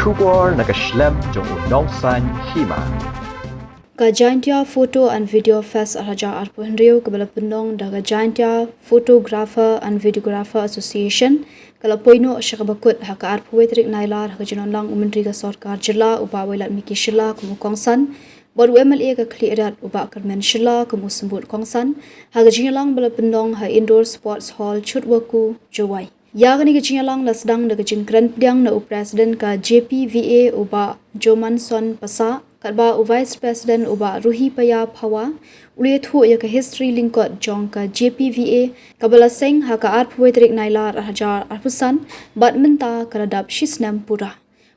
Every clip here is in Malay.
Shubor nakaslem jong unongsan Hima. Ka Jaiñtia Photo and Video Fest Raja Arpuhenriu kabala pendong daga Jaiñtia Photographer and Videographer Association kala poino syakabakut haka arpuwetrik nailar haka jinonlang umendri ka sarkar jila uba Wailad miki shila kumu kongsan baru MLA ka klirat uba kermen shila kumu sembut kongsan haka jinonlang bala pendong ha indoor sports hall chutwaku jawai. Ya kani kecinalang lasdang daga jingkran piang na President ka JPVA uba Jomanson Pasa katba Vice President uba Ruhi Paya Pawa uliat hu ya ka history linkot jong ka JPVA kabala seng haka arpuwetrik nailar hajar arpusan badminta karadap shisnam pura.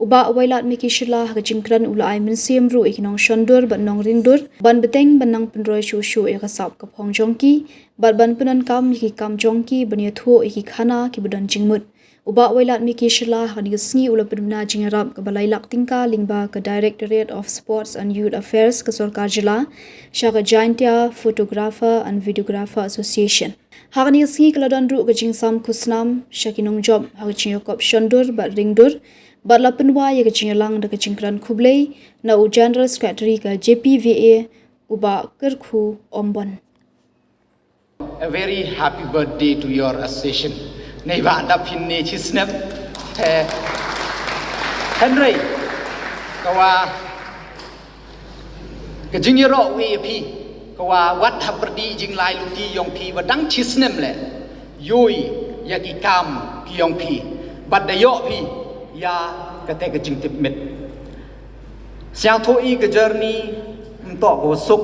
Uba Wailad miki shila haka jingkran ulai minsiam ru ikinong shondur ban nong ringdur ban beteng ban nang penroi shu ya ka sap ka phong jongki ban punan kam iki kam jongki ban yathu iki khana ki budan jingmut. Uba Wailad miki shila haka nigasngi ula Pynbna Jingïarap ka balai lak tingka lingba ka Directorate of Sports and Youth Affairs ka sarkar jila syaka Jaiñtia Photographer and Videographer Association. Haka nigasngi kaladan ru ka jingsam kusnam syakinong job haka jinyokop shondur bat ringdur Batla penwa ya kecinalang da kecingkran kublai na General Secretary ka JPVA uba kerku ombon. A very happy birthday to your association. Neiba anda pinne chisnep Henry kawa ke Jingïarap WP kawa wat haperdi jinglai luti yong pi badang chisnem le yui yaki kam ki yong pi badayo pi ya kate ke jing tip met siang thoi ke journey mto ko suk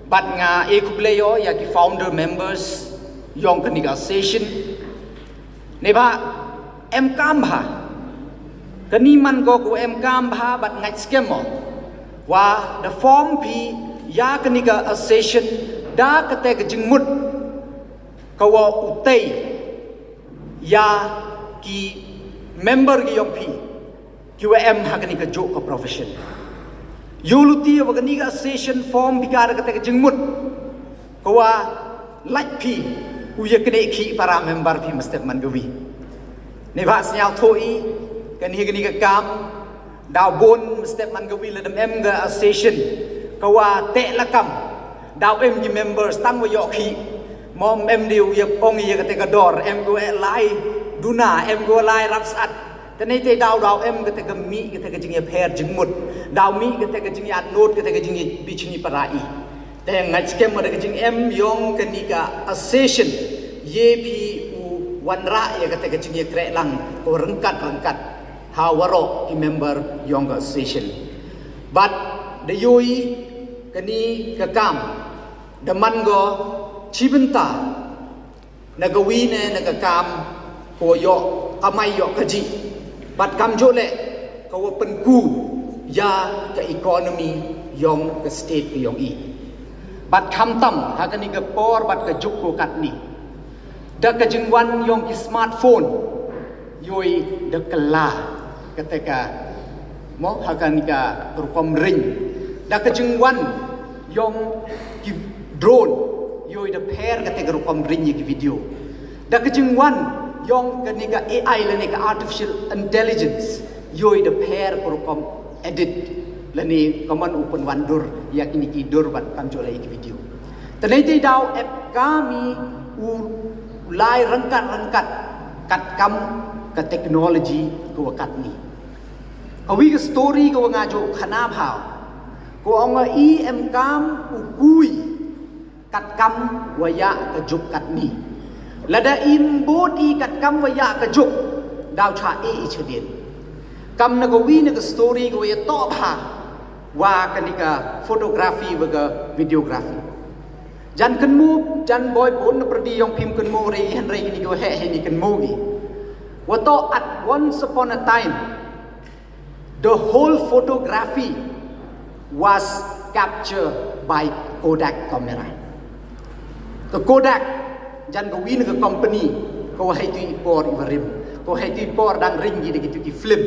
bat nga e kubleyo ya ki founder members yong ke negotiation neba em kam bha kani man ko em kam bha bat ngai skemo wa the form pi ya ke negotiation da kate ke jing mut kawa utei ya ki member ki yong pi QM hakani ka jo ka profession yuluti wagani ka session form bikara ka te jingmut kawa like pi uya kene ki para member pi mesti mangawi ne ba snyal thoi kani ka kam daw bon mesti mangawi le dem em ga session kawa te lakam daw em ki members tang wa yo ki mom em diu ya pong ya ka te ka dor em go lai Duna em go lai rap sat tenai te daw em ke te ka mi ke te ka jing pher jing mut daw mi ke te ka jing at note ke te ka jing bichni parai te ngai skem ma ke jing em yong ke ni ka association ye pi u wanra ya ke te ka jing kre lang ko rengkat hawaro ki member yong ka association but the yoi ke ni ka kam the man go chibenta nagawi ne naga kam ko yo kamai yo kaji bat kam jole ko penku ya ke economy yong ke state yong i bat kam tam ha ka ni ke por bat ke juk ko kat ni da ke jingwan yong ki smartphone yoi da kala ketika mo ha ka ni ka rukom ring da ke jingwan yong ki drone yoi da pair ketika rukom ring ki video da ke jingwan yong kenika AI le nika artificial intelligence yoi the pair korukom edit le ni kaman open wandur yak ini ki dur bat kam jolai ki video tenai te daw app kami u lai rangkat kat kam ka technology ko wakat ni awi ka story ko nga jo khana bhaw ko ong em kam u kui kat kam waya ka jup kat ni lada im body kat kam waya ka juk daw cha e chedin kam na go wi na ka story go ya to pha wa kanika photography wa ka videography jan kan mu jan boy bon na pradi yong phim kan mo re han re ni go he ni kan mo gi wa to at once upon a time the whole photography was captured by Kodak camera the Kodak jan ko win ke company ko hai tu por ivarim ko hai tu por dang ring gi de gitu ki film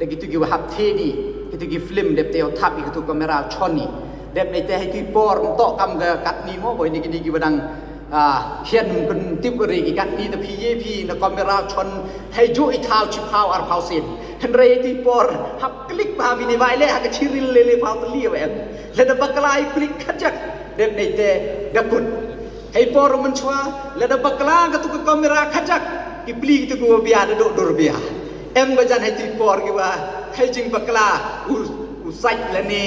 de gitu ki hap the di gitu ki film de te thap gitu kamera choni de ne te hai tu por to kam ga kat ni mo boy ni gi badang hian kun tip ri gi kat ni de pi ye pi na kamera chon hai jo i thau chi phau ar phau sin Henry ti por hap klik ba bini ba ile hak chiril lele pautli ba em le da baklai klik khajak dem nei te dakut hei por men chwa le da bakla ga tu kamera khajak ki pli tu go bia da do dor bia em ba jan hei ti por ki ba hei jing bakla u sai le ne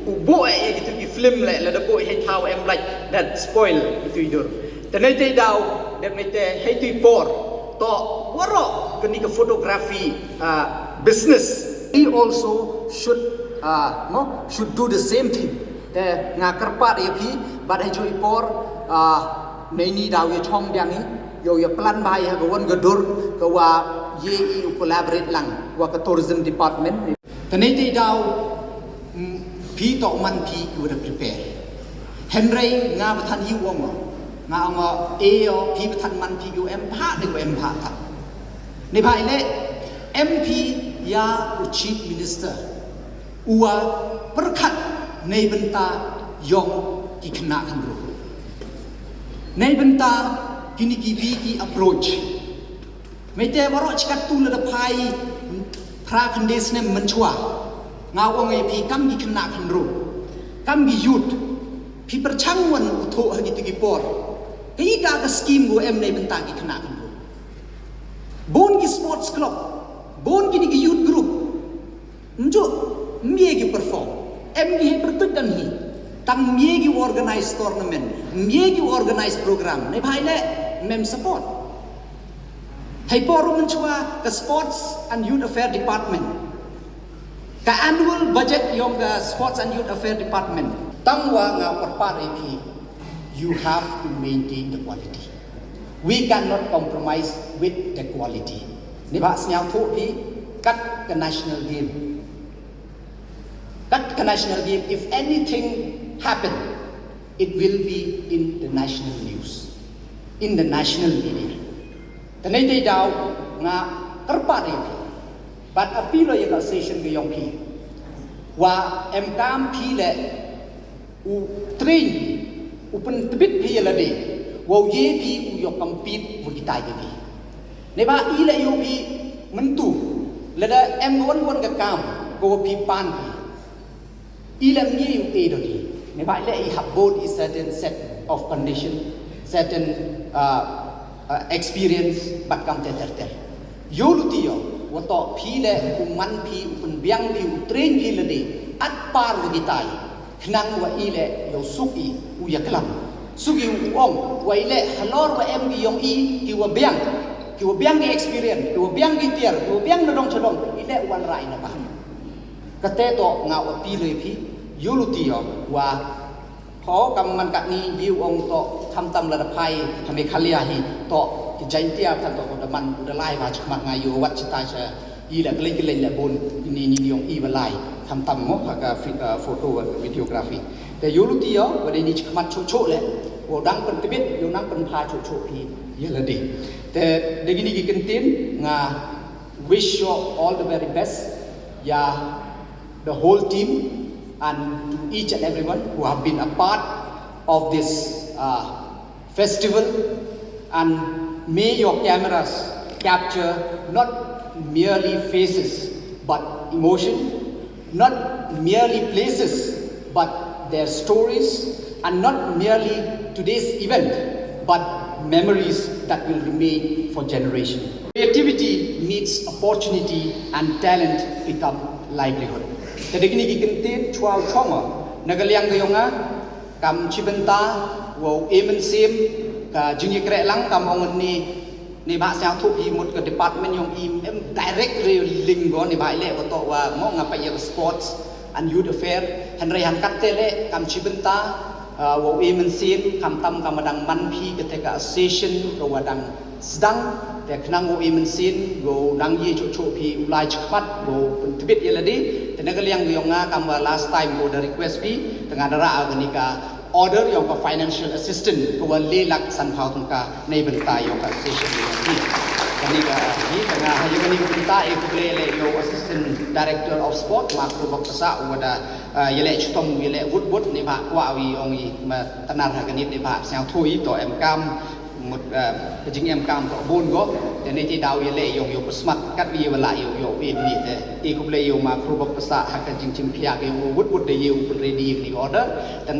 u boy gitu ki film le da boy hei thau em like that spoil itu idur te nei te dau dem nei te hei ti por to waro kini ke photography business he also should do the same thing te ngakarpat ye phi bat hai joi por nei ni daw ye chong biang ni yo ye plan bai ha gon gadur ka wa ye I collaborate lang wa ka tourism department te nei te daw phi to man phi ku da prepare henry nga bathan yu wong nga ngo o phi bathan man phi ku em pha de ku em pha ta nei bhai le MP ya chief minister uwa perkhat nei benta yong ki khna kan ro nei benta kini ki vi ki approach mai te waro chkat tu la phai phra khandes ne man chwa nga ong ai phi kam ki khna kan ro kam gi youth phi perchang wan utho ha ki ti por kai ka ka scheme go em nei benta ki khna kan ro bon ki sports club bon ki ni ki youth group mjo mie ki perform em gi bertut dan hi tang mie gi organize tournament mie gi organize program nei bhai le mem support hai porum chwa ka sports and youth affair department ka annual budget yong ka sports and youth affair department tang wa nga parpat ap you have to maintain the quality we cannot compromise with the quality ni ba snyao thu pi kat ka national game if anything happen it will be in the national news in the national media tanai dai daw nga karpa ri but apilo ya session ge yong pi wa em kam pi le u train u pen tbit pi la de wo ye pi u yo compete wo kitai ge pi ne ba I le yo pi mentu le da em won ga kam go pi pan I le mi yu e do ni ne ba le I have both is certain set of condition certain experience but kam te ter yo lu ti yo wo to phi le u man phi un biang phi u train phi le de at par wo gitai khnang wa I le yo suk I u ya klam suk I u ong wa I le halor wa em gi yong I ki wa biang gi experience ki wa biang gi tier ki wa biang na dong chadong I le wan rai na ba ka te to nga wa pi le phi yo lu ti yo waพอกำมันกัดนี้ยิวองโตทำตำระดับไพ่ทำให้ขลียฮีโตที่Jaiñtiaท่านโตคนมันเดลายมาชมัดงายอยู่วัดชิตาเชอีแหละก็เล่นกินเล่นแหละบนนี่ยงอีวันไลทำตำงบกับโฟโต้วิดีโอกราฟีแต่ยูรุติโอวันนี้ชมัดโชว์เลยว่าดังเป็นติบิดยูนั่งเป็นพาโชว์พีเยอะเลยดีแต่เด็กนี่กินตินงา wish you all the very best yeah the whole team and each and everyone who have been a part of this festival and may your cameras capture not merely faces but emotion, not merely places but their stories and not merely today's event but memories that will remain for generations. Creativity meets opportunity and talent become livelihood. Jadi kini kita cuau cuma nagaliang gayonga kam cibenta wow emen sim ka Jingïarap lang kam ongen ni ba sang thu pi mut ke department yong em direct link go ni ba le ko to wa mo ngapa ya sports and youth affair henry han kat tele kam cibenta wow emen sim kam tam kam madang man pi ke te ka session ko wadang sedangแต่ขณะโมเอมันซินโกดังยี่โชพีอุลายชัดโกเป็นทบิดเยลดีแต่นักเรียนก็ยังงาคำว่า last time โกได้ request พีแต่งานระอากันนี่ก็ order ยังก็ financial assistant ก็ว่าเลี้ยลักสันพาวตรงกาในบรรดายังก็ session นี้กันนี่ก็นี่แต่งานยังนี่ก็บรรดาเอกเลี้ยเลยยัง assistant director of sport มาครูบอกภาษาว่าได้เยลชุดตรงเยลวุฒิในภาคว่าวีองค์มาตนาหากันนี่ในภาคเสียงทุยต่อเอ็มกัม một cái chính em cam có buôn cóแต่ในที่ดาวยังเล่ยงอยู่สมัครกัดวีเวลาอยู่เวียนมีแต่อีกุบเลยอยู่มาครูบภาษาหักจริงๆพิจารณาอยู่วุฒิได้อยู่เป็นเรดีนี่ออเดอร์ตั้ง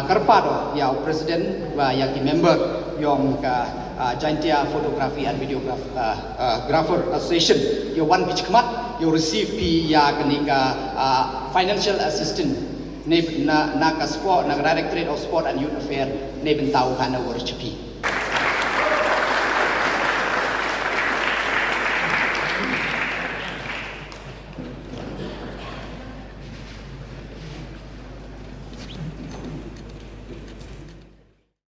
กระป๋าดยาว president ว่าอยากที่ member ยองกับJaiñtia photography and videographer association อยู่วันพิจขมัดอยู่ receive พียากันนี่กับ financial assistant ในนัก sport นัก directorate of sport and youth affairs ในเป็นเตาพันธุ์วอร์ชพี